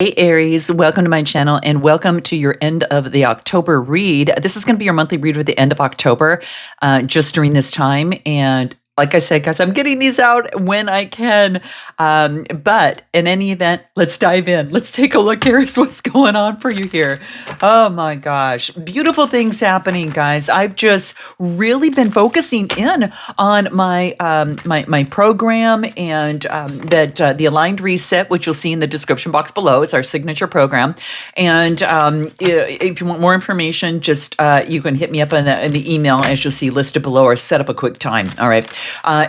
Hey Aries, welcome to my channel and welcome to your end of the October read. This is going to be your monthly read for the end of October, just during this time. And like I said, guys, I'm getting these out when I can. But in any event, let's dive in. Let's take a look, Aries, what's going on for you here. Oh my gosh, beautiful things happening, guys. I've just really been focusing in on my program and the Aligned Reset, which you'll see in the description box below. It's our signature program. And if you want more information, just you can hit me up in the email, as you'll see listed below, or set up a quick time. All right.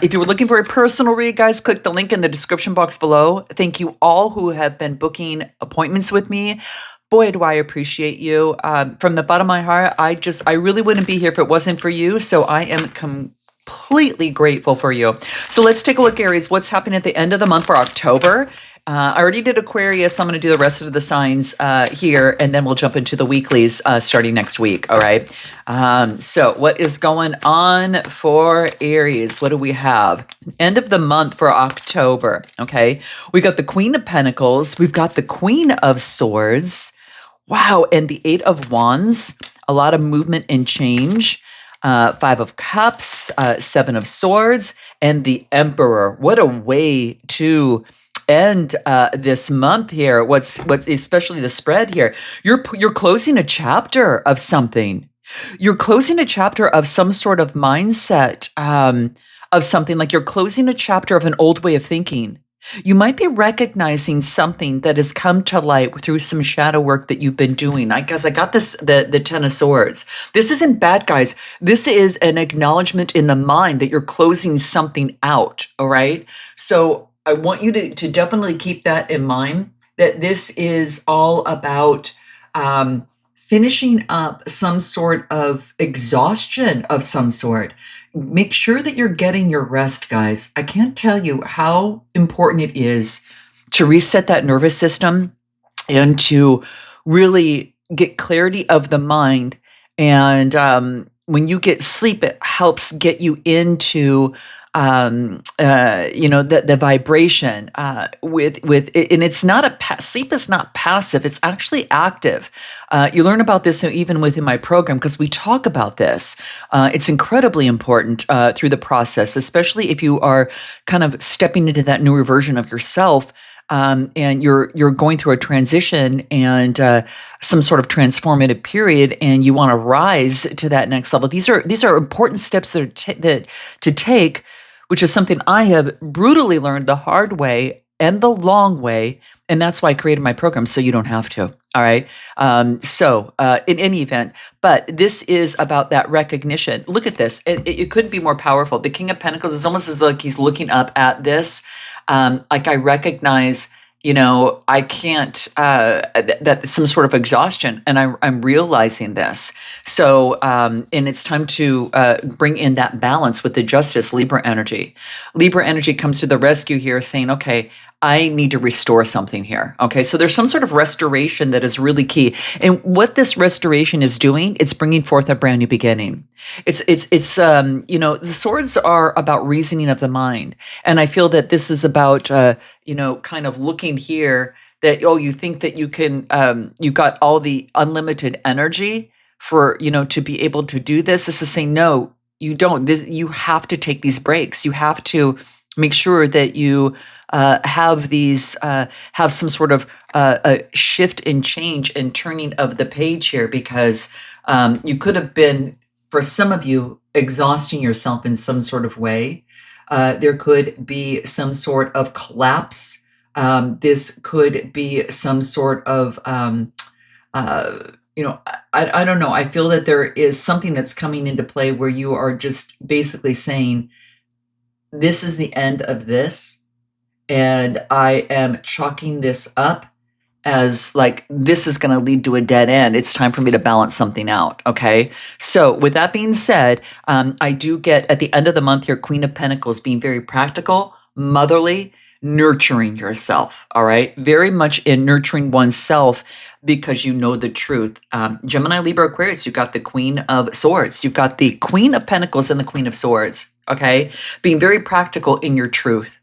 If you were looking for a personal read, guys, click the link in the description box below. Thank you all who have been booking appointments with me. Boy, do I appreciate you. From the bottom of my heart, I really wouldn't be here if it wasn't for you. So I am completely grateful for you. So let's take a look, Aries, what's happening at the end of the month for October. I already did Aquarius. I'm going to do the rest of the signs here, and then we'll jump into the weeklies starting next week. All right. So what is going on for Aries? What do we have? End of the month for October. Okay. We got the Queen of Pentacles. We've got the Queen of Swords. Wow. And the Eight of Wands. A lot of movement and change. Five of Cups, Seven of Swords, and the Emperor. What a way to end this month here. What's especially the spread here. You're closing a chapter of something. You're closing a chapter of some sort of mindset of something. Like you're closing a chapter of an old way of thinking. You might be recognizing something that has come to light through some shadow work that you've been doing. I got this, the Ten of Swords. This isn't bad, guys. This is an acknowledgement in the mind that you're closing something out, all right? So I want you to definitely keep that in mind, that this is all about finishing up some sort of exhaustion of some sort. Make sure that you're getting your rest, guys. I can't tell you how important it is to reset that nervous system and to really get clarity of the mind. And when you get sleep, it helps get you into the vibration with it. And it's not sleep is not passive, it's actually active. You learn about this even within my program, because we talk about this. It's incredibly important through the process, especially if you are kind of stepping into that newer version of yourself. And you're going through a transition and some sort of transformative period, and you want to rise to that next level. These are important steps that to take, which is something I have brutally learned the hard way and the long way, and that's why I created my program, so you don't have to. All right. So in any event, but this is about that recognition. Look at this. It couldn't be more powerful. The King of Pentacles is almost as like he's looking up at this. Like I recognize, I can't, that some sort of exhaustion, and I'm realizing this. So, and it's time to bring in that balance with the Justice Libra energy. Libra energy comes to the rescue here, saying, okay, I need to restore something here. Okay, so there's some sort of restoration that is really key. And what this restoration is doing, it's bringing forth a brand new beginning. It's the swords are about reasoning of the mind. And I feel that this is about, kind of looking here that, you think that you can, you got all the unlimited energy for, to be able to do this. This is saying, no, you don't. You have to take these breaks. You have to make sure that you have some sort of a shift and change and turning of the page here, because you could have been, for some of you, exhausting yourself in some sort of way. There could be some sort of collapse. This could be some sort of, I don't know. I feel that there is something that's coming into play where you are just basically saying, this is the end of this. And I am chalking this up as like, this is going to lead to a dead end. It's time for me to balance something out. Okay. So with that being said, I do get at the end of the month here, Queen of Pentacles, being very practical, motherly, nurturing yourself. All right. Very much in nurturing oneself, because you know the truth. Gemini, Libra, Aquarius, you've got the Queen of Swords. You've got the Queen of Pentacles and the Queen of Swords. Okay. Being very practical in your truth.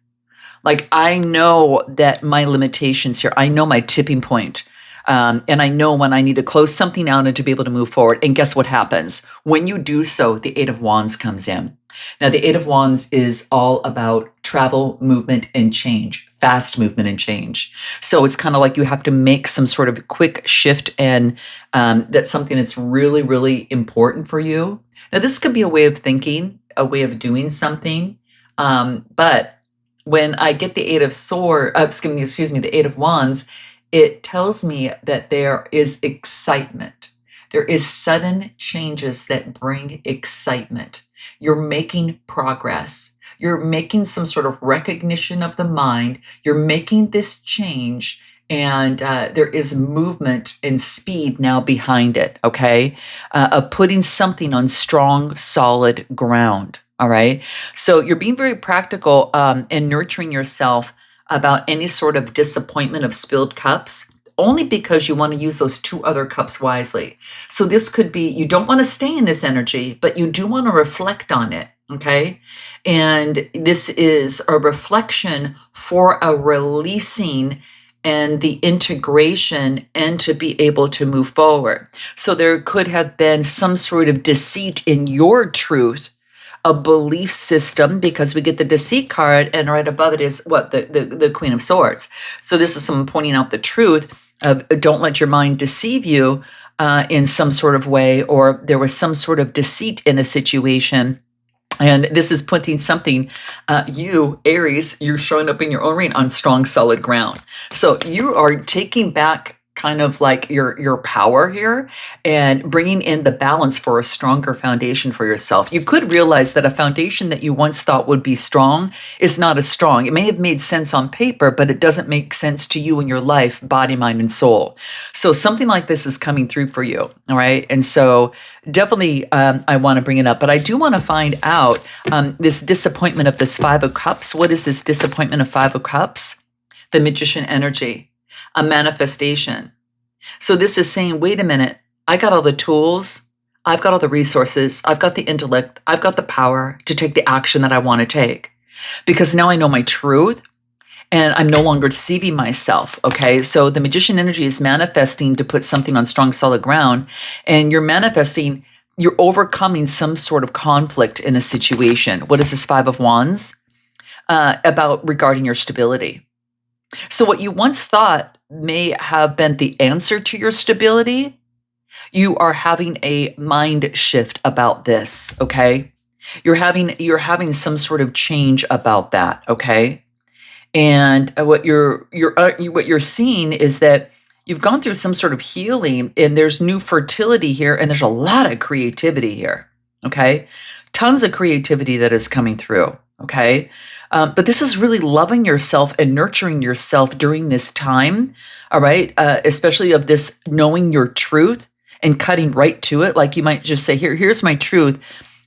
Like, I know that my limitations here, I know my tipping point. And I know when I need to close something out and to be able to move forward. And guess what happens? When you do so, the Eight of Wands comes in. Now, the Eight of Wands is all about travel, movement, and change, fast movement and change. So it's kind of like you have to make some sort of quick shift, and that's something that's really, really important for you. Now, this could be a way of thinking, a way of doing something. But when I get the Eight of Swords, excuse me, the Eight of Wands, it tells me that there is excitement. There is sudden changes that bring excitement. You're making progress. You're making some sort of recognition of the mind. You're making this change, and there is movement and speed now behind it, okay? Of putting something on strong, solid ground, all right? So you're being very practical and nurturing yourself about any sort of disappointment of spilled cups, only because you want to use those two other cups wisely. So this could be, you don't want to stay in this energy, but you do want to reflect on it, okay? And this is a reflection for a releasing and the integration, and to be able to move forward. So there could have been some sort of deceit in your truth, a belief system, because we get the deceit card, and right above it is what? The Queen of Swords. So this is someone pointing out the truth of, don't let your mind deceive you in some sort of way, or there was some sort of deceit in a situation. And this is putting something, you, Aries, you're showing up in your own ring on strong, solid ground. So you are taking back kind of like your power here, and bringing in the balance for a stronger foundation for yourself. You could realize that a foundation that you once thought would be strong is not as strong. It may have made sense on paper, but it doesn't make sense to you in your life, body, mind, and soul. So something like this is coming through for you, all right? And so definitely I want to bring it up, but I do want to find out this disappointment of this Five of Cups. What is this disappointment of Five of Cups? The Magician energy. A manifestation. So this is saying, wait a minute, I got all the tools, I've got all the resources, I've got the intellect, I've got the power to take the action that I want to take. Because now I know my truth, and I'm no longer deceiving myself, okay? So the Magician energy is manifesting to put something on strong, solid ground, and you're manifesting, you're overcoming some sort of conflict in a situation. What is this Five of Wands? About regarding your stability. So what you once thought may have been the answer to your stability, you are having a mind shift about this, okay? You're having some sort of change about that, okay? And what you're seeing is that you've gone through some sort of healing, and there's new fertility here, and there's a lot of creativity here, okay? Tons of creativity that is coming through, okay? But this is really loving yourself and nurturing yourself during this time, all right? Especially of this knowing your truth and cutting right to it. Like you might just say, here's my truth.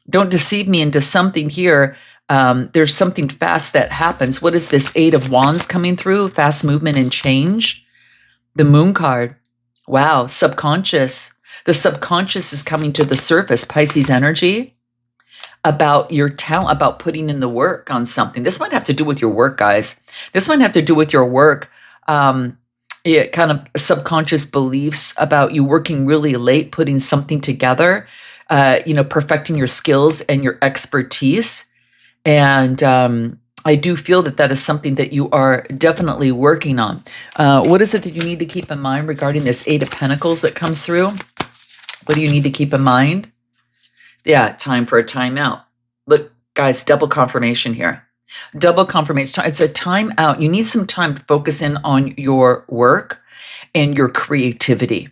Don't deceive me into something here. There's something fast that happens. What is this Eight of Wands coming through? Fast movement and change. The Moon card. Wow, subconscious. The subconscious is coming to the surface. Pisces energy. About your talent, about putting in the work on something. This might have to do with your work, guys. This might have to do with your work. Kind of subconscious beliefs about you working really late, putting something together, perfecting your skills and your expertise. And I do feel that that is something that you are definitely working on. What is it that you need to keep in mind regarding this Eight of Pentacles that comes through? What do you need to keep in mind? Yeah, time for a timeout. Look, guys, double confirmation here. Double confirmation. It's a timeout. You need some time to focus in on your work and your creativity.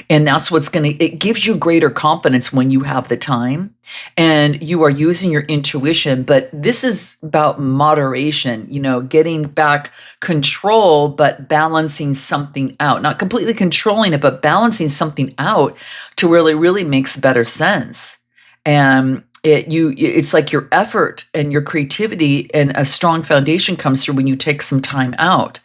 And that's what's it gives you greater confidence when you have the time and you are using your intuition. But this is about moderation, getting back control, but balancing something out. Not completely controlling it, but balancing something out to really makes better sense. And it's like your effort and your creativity and a strong foundation comes through when you take some time out.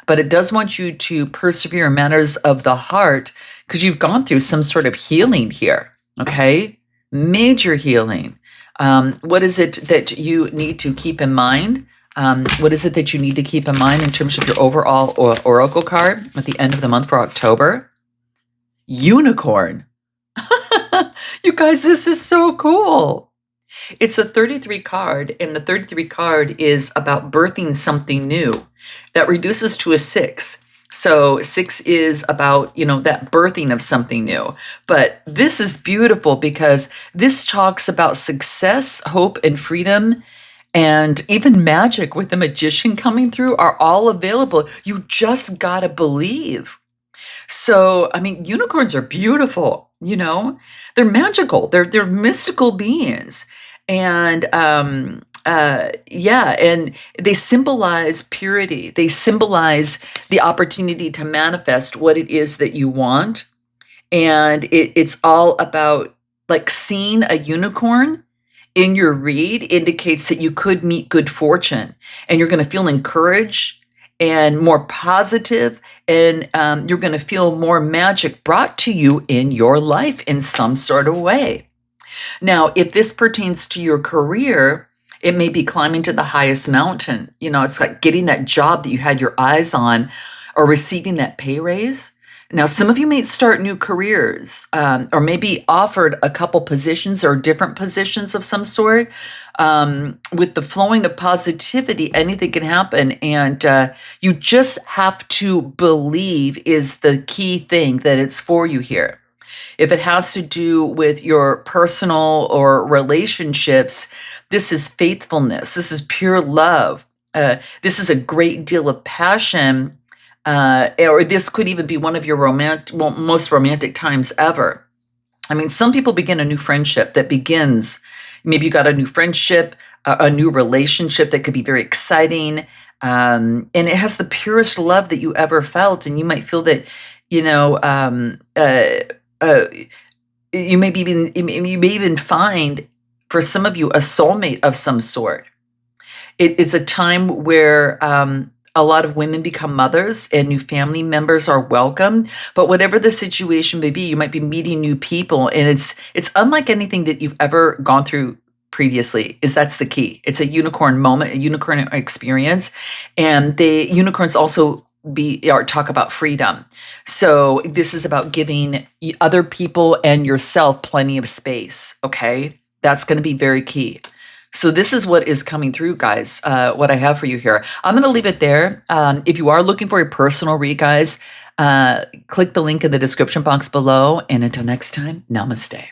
But it does want you to persevere in matters of the heart because you've gone through some sort of healing here, okay? Major healing. What is it that you need to keep in mind? What is it that you need to keep in mind in terms of your overall oracle card at the end of the month for October? Unicorn. You guys, this is so cool. It's a 33 card, and the 33 card is about birthing something new. That reduces to a 6. So 6 is about, that birthing of something new. But this is beautiful because this talks about success, hope, and freedom. And even magic with the magician coming through are all available. You just gotta believe. So, I mean, unicorns are beautiful, They're magical. They're mystical beings. And yeah, and they symbolize purity. They symbolize the opportunity to manifest what it is that you want. And it's all about like seeing a unicorn in your read indicates that you could meet good fortune and you're going to feel encouraged and more positive, and you're going to feel more magic brought to you in your life in some sort of way. Now, if this pertains to your career, it may be climbing to the highest mountain. It's like getting that job that you had your eyes on or receiving that pay raise. Now, some of you may start new careers or maybe offered a couple positions or different positions of some sort. With the flowing of positivity, anything can happen. And you just have to believe is the key thing that it's for you here. If it has to do with your personal or relationships, this is faithfulness. This is pure love. This is a great deal of passion. Or this could even be one of your most romantic times ever. I mean, some people begin a new friendship that begins, maybe you got a new friendship, a new relationship that could be very exciting. And it has the purest love that you ever felt. And you might feel that, you may even find for some of you a soulmate of some sort. It's a time where a lot of women become mothers and new family members are welcomed. But whatever the situation may be, you might be meeting new people, and it's unlike anything that you've ever gone through previously. That's the key. It's a unicorn moment, a unicorn experience, and the unicorns also talk about freedom. So this is about giving other people and yourself plenty of space. Okay, that's going to be very key. So this is what is coming through, guys, what I have for you here. I'm going to leave it there. If you are looking for a personal read, guys, click the link in the description box below. And until next time, namaste.